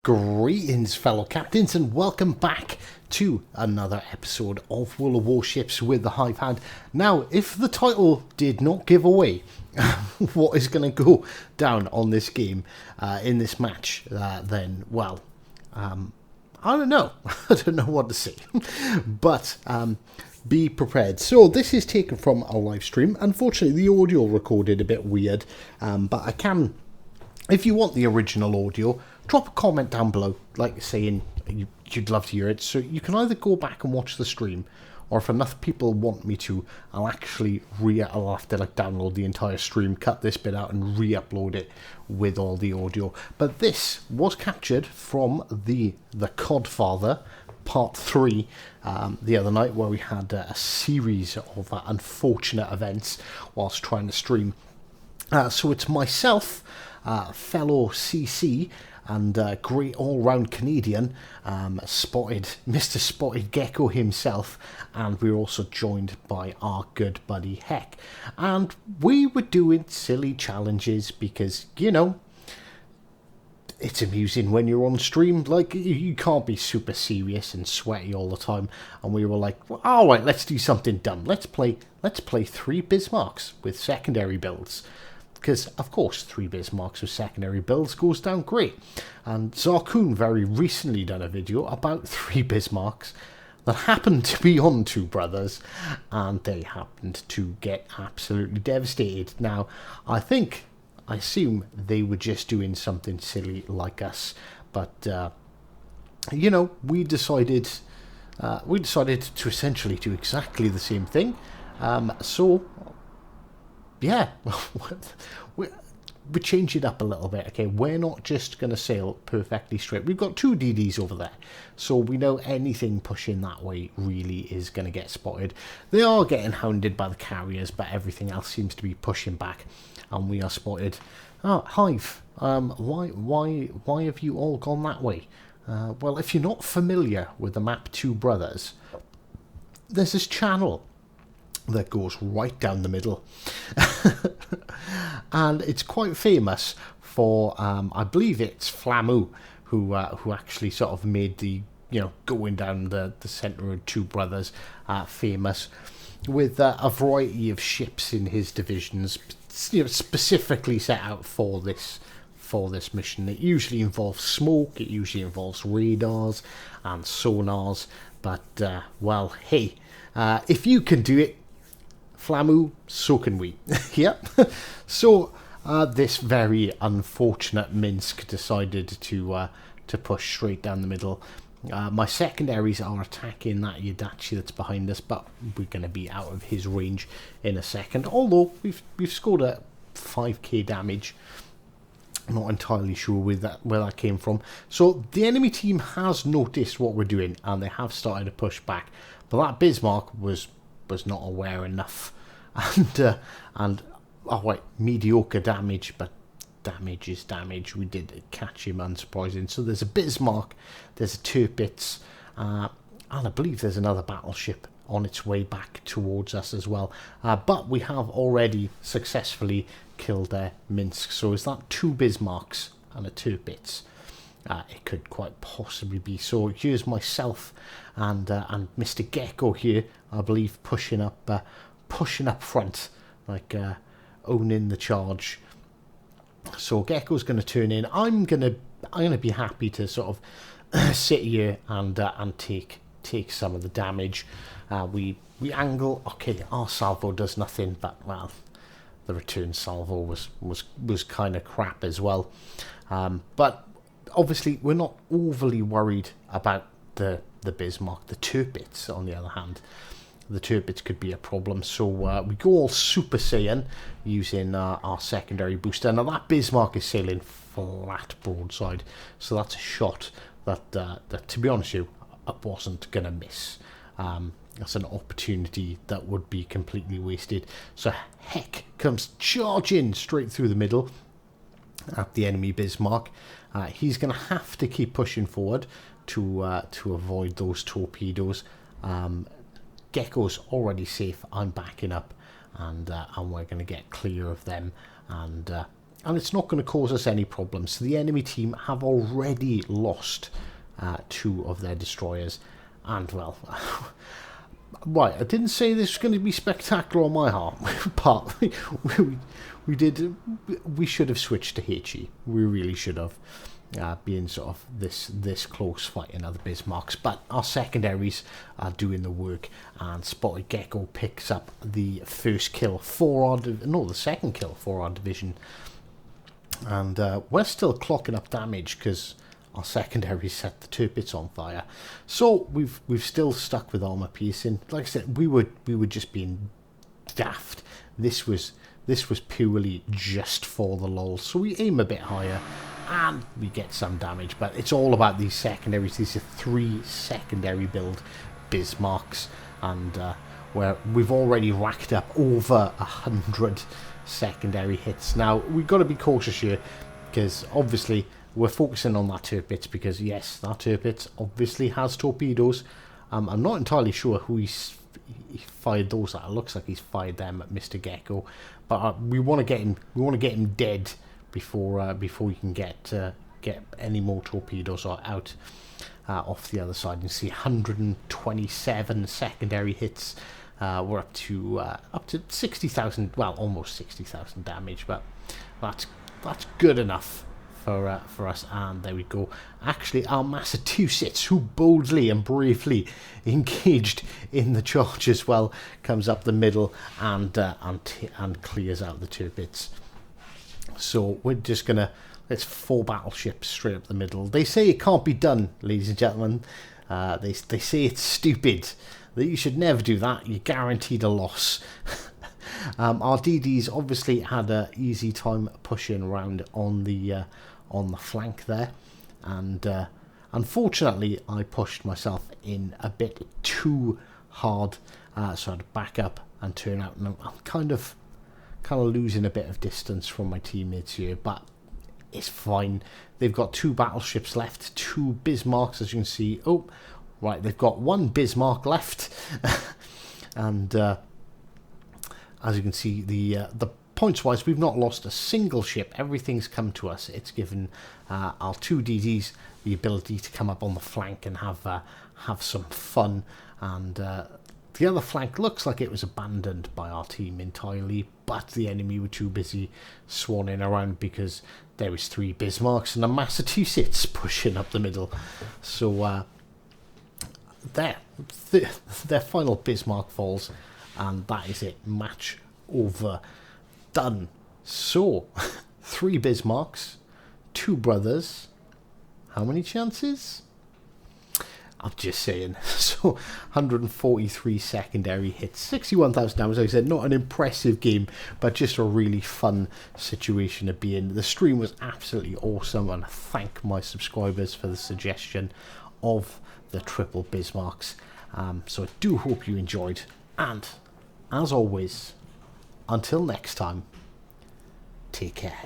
Greetings, fellow captains, and welcome back to another episode of World of Warships with the Hive Hand. Now, if the title did not give away what is going to go down on this game, in this match, then, well, I don't know. I don't know what to say. But be prepared. So this is taken from a live stream. Unfortunately, the audio recorded a bit weird, but I can, if you want the original audio, drop a comment down below, like saying you'd love to hear it. So you can either go back and watch the stream, or if enough people want me to, I'll have to download the entire stream, cut this bit out, and re-upload it with all the audio. But this was captured from the Codfather Part 3 the other night, where we had a series of unfortunate events whilst trying to stream. So it's myself, fellow CC, and great all-round Canadian, Mr. Spotted Gecko himself, and we were also joined by our good buddy Heck. And we were doing silly challenges because, you know, it's amusing when you're on stream. Like, you can't be super serious and sweaty all the time. And we were like, well, all right, let's do something dumb. Let's play 3 Bismarcks with secondary builds. Because, of course, 3 Bismarcks with secondary builds goes down great. And Zarkoon very recently done a video about 3 Bismarcks that happened to be on 2 brothers, and they happened to get absolutely devastated. Now, I assume they were just doing something silly like us, but, you know, we decided to essentially do exactly the same thing. Yeah, we change it up a little bit. Okay, we're not just going to sail perfectly straight. We've got 2 DDs over there, so we know anything pushing that way really is going to get spotted. They are getting hounded by the carriers, but everything else seems to be pushing back, and we are spotted. Oh, Hive, why have you all gone that way? Well, if you're not familiar with the map 2 Brothers, there's this channel that goes right down the middle, and it's quite famous for I believe it's Flamu who actually sort of made the, you know, going down the centre of 2 Brothers famous, with a variety of ships in his divisions, you know, specifically set out for this mission. It usually involves smoke, it usually involves radars and sonars, but well, hey, if you can do it, Flamu, so can we. Yep. So this very unfortunate Minsk decided to push straight down the middle. My secondaries are attacking that Yadachi that's behind us, but we're going to be out of his range in a second. Although we've scored a 5k damage. I'm not entirely sure where that came from. So the enemy team has noticed what we're doing, and they have started to push back. But that Bismarck was not aware enough, and oh wait, mediocre damage, but damage is damage. We did catch him, unsurprising. So there's a Bismarck, there's a Tirpitz, and I believe there's another battleship on its way back towards us as well. But we have already successfully killed their Minsk. So is that 2 Bismarcks and a Tirpitz? It could quite possibly be. So here's myself and Mr. Gecko here, I believe, pushing up front, like owning the charge. So Gecko's going to turn in. I'm gonna be happy to sort of sit here and take some of the damage. We angle. Okay, our salvo does nothing, but well, the return salvo was kind of crap as well. But obviously, we're not overly worried about the Bismarck. The Tirpitz, on the other hand, the Tirpitz could be a problem. So we go all Super Saiyan using our secondary booster. Now that Bismarck is sailing flat broadside, so that's a shot that to be honest with you, I wasn't gonna miss. That's an opportunity that would be completely wasted. So Heck comes charging straight through the middle at the enemy Bismarck. He's going to have to keep pushing forward to avoid those torpedoes. Gecko's already safe. I'm backing up, and we're going to get clear of them and and it's not going to cause us any problems. So the enemy team have already lost 2 of their destroyers, and well, right, I didn't say this was going to be spectacular on my heart, but we should have switched to HE. We really should have, being sort of this close fighting other Bismarcks. But our secondaries are doing the work, and Spotted Gecko picks up the first kill for our the second kill for our division, and we're still clocking up damage because our secondary set the turrets on fire. So we've still stuck with armor piercing. Like I said, we were just being daft. This was purely just for the lulz. So we aim a bit higher and we get some damage. But it's all about these secondaries. These are 3 secondary build Bismarcks, and where we've already racked up over 100 secondary hits. Now we've got to be cautious here, because obviously we're focusing on that turret, because yes, that turret obviously has torpedoes. I'm not entirely sure who he fired those at. It looks like he's fired them at Mr. Gecko, but we want to get him. We want to get him dead before we can get any more torpedoes out off the other side. You see 127 secondary hits. We're up to 60,000. Well, almost 60,000 damage, but that's good enough for us. And there we go. Actually, our Massachusetts, who boldly and bravely engaged in the charge as well, comes up the middle and clears out the turrets. So we're just gonna, let's 4 battleships straight up the middle. They say it can't be done, ladies and gentlemen. They say it's stupid, that you should never do that. You're guaranteed a loss. Our DDs obviously had an easy time pushing around on the flank there, and unfortunately I pushed myself in a bit too hard, so I had to back up and turn out, and I'm kind of losing a bit of distance from my teammates here, but it's fine. They've got 2 battleships left, 2 Bismarcks, as you can see. Oh, right, they've got 1 Bismarck left, and as you can see, the points wise, we've not lost a single ship. Everything's come to us. It's given our 2 DDs the ability to come up on the flank and have some fun, and the other flank looks like it was abandoned by our team entirely, but the enemy were too busy swanning around because there was 3 Bismarcks and a Massachusetts pushing up the middle. So their final Bismarck falls, and that is it. Match over. Done. So 3 Bismarcks, 2 brothers. How many chances? I'm just saying. So 143 secondary hits, 61,000 damage. Like I said, not an impressive game, but just a really fun situation to be in. The stream was absolutely awesome, and I thank my subscribers for the suggestion of the triple Bismarcks. So I do hope you enjoyed, and as always, until next time, take care.